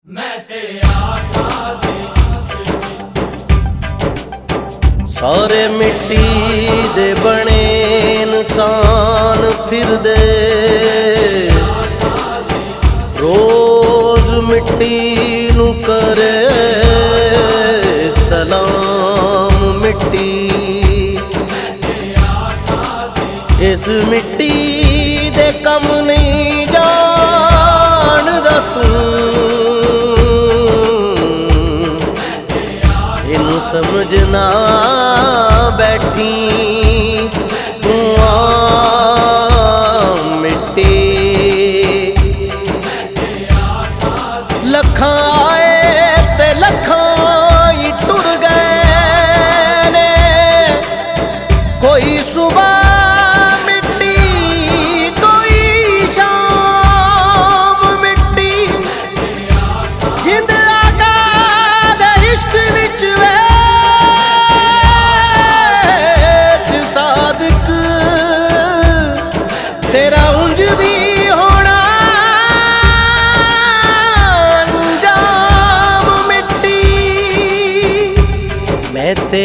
मैं ते आका दे सारे मिट्टी दे बने इंसान फिरदे रोज मिट्टी नू करे सलाम मिट्टी। इस मिट्टी दे कम नहीं जानदा तू, इनू समझना बैठी तू मिट्टी। लखां आए ते लखां ही टुर गए ने, कोई सुबह तेरा उंज भी होना अंजाम मिट्टी। मैं ते